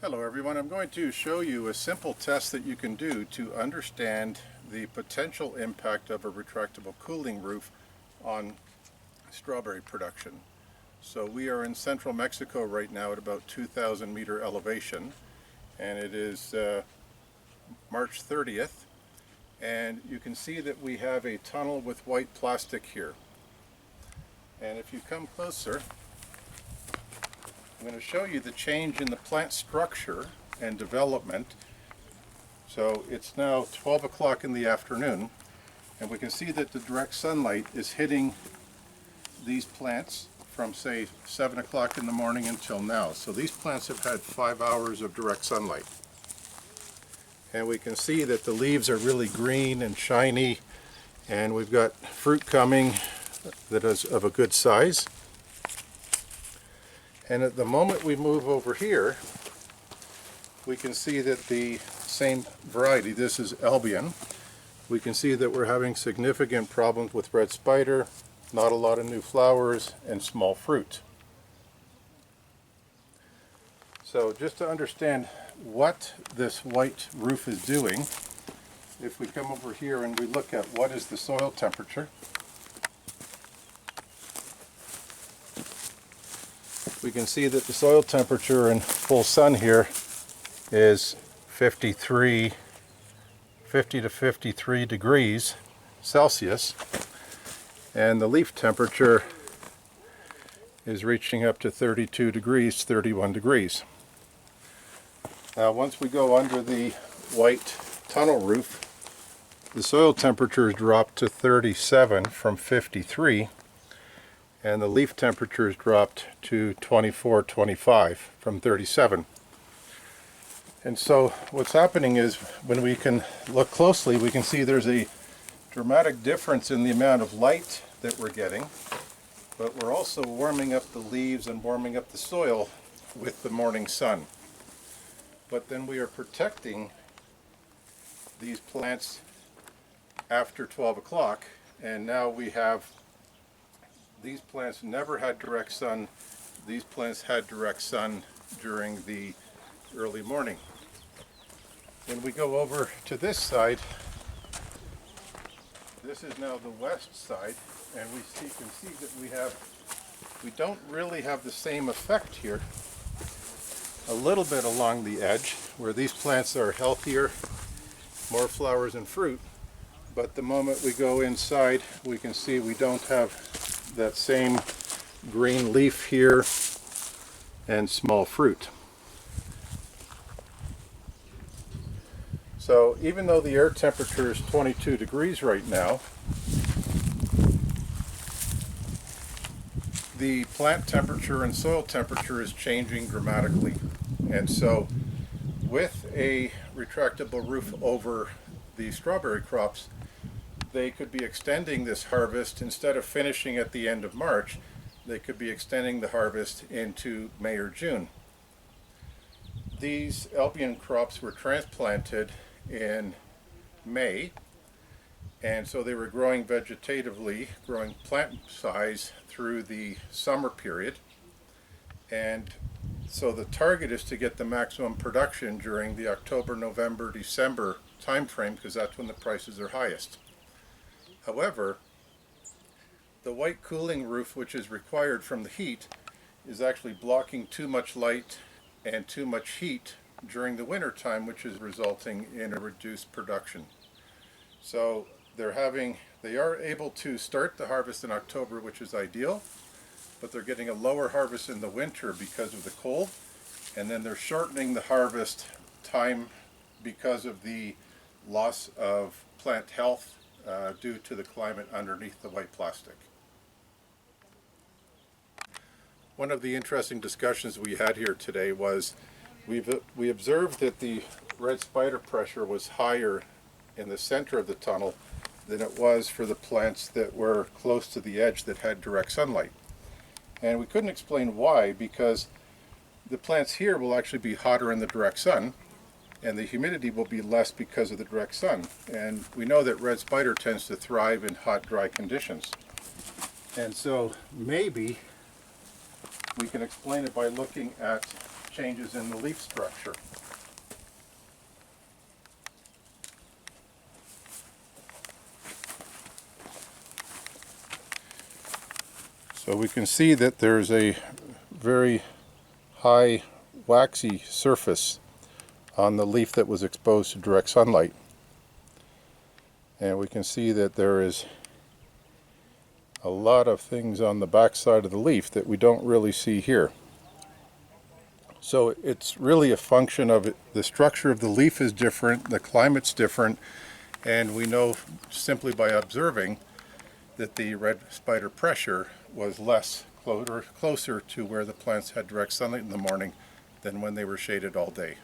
Hello everyone, I'm going to show you a simple test that you can do to understand the potential impact of a retractable cooling roof on strawberry production. So we are in central Mexico right now at about 2,000 meter elevation, and it is March 30th, and you can see that we have a tunnel with white plastic here. And if you come closer, I'm going to show you the change in the plant structure and development. So it's now 12 o'clock in the afternoon, and we can see that the direct sunlight is hitting these plants from say 7 o'clock in the morning until now. So these plants have had 5 hours of direct sunlight. And we can see that the leaves are really green and shiny, and we've got fruit coming that is of a good size. And at the moment we move over here, we can see that the same variety, this is Albion, we can see that we're having significant problems with red spider, not a lot of new flowers, and small fruit. So just to understand what this white roof is doing, if we come over here and we look at what is the soil temperature, we can see that the soil temperature in full sun here is 50 to 53 degrees Celsius, and the leaf temperature is reaching up to 32 degrees, 31 degrees. Now once we go under the white tunnel roof, the soil temperature has dropped to 37 from 53, and the leaf temperature has dropped to 24, 25 from 37. And so what's happening is, when we can look closely, we can see there's a dramatic difference in the amount of light that we're getting, but we're also warming up the leaves and warming up the soil with the morning sun. But then we are protecting these plants after 12 o'clock, and now we have these plants never had direct sun. These plants had direct sun during the early morning. When we go over to this side, this is now the west side, and we can see that we don't really have the same effect here. A little bit along the edge, where these plants are healthier, more flowers and fruit, but the moment we go inside, we can see we don't have that same green leaf here and small fruit. So even though the air temperature is 22 degrees right now, the plant temperature and soil temperature is changing dramatically. And so with a retractable roof over the strawberry crops, they could be extending this harvest. Instead of finishing at the end of March, they could be extending the harvest into May or June. These Albion crops were transplanted in May, and so they were growing vegetatively, growing plant size through the summer period. And so the target is to get the maximum production during the October, November, December time frame, because that's when the prices are highest. However, the white cooling roof, which is required from the heat, is actually blocking too much light and too much heat during the winter time, which is resulting in a reduced production. So they are able to start the harvest in October, which is ideal, but they're getting a lower harvest in the winter because of the cold, and then they're shortening the harvest time because of the loss of plant health due to the climate underneath the white plastic. One of the interesting discussions we had here today was we observed that the red spider pressure was higher in the center of the tunnel than it was for the plants that were close to the edge that had direct sunlight. And we couldn't explain why, because the plants here will actually be hotter in the direct sun, and the humidity will be less because of the direct sun. And we know that red spider tends to thrive in hot, dry conditions. And so maybe we can explain it by looking at changes in the leaf structure. So we can see that there's a very high waxy surface on the leaf that was exposed to direct sunlight. And we can see that there is a lot of things on the back side of the leaf that we don't really see here. So it's really a function of it. The structure of the leaf is different, the climate's different, and we know simply by observing that the red spider pressure was less closer to where the plants had direct sunlight in the morning than when they were shaded all day.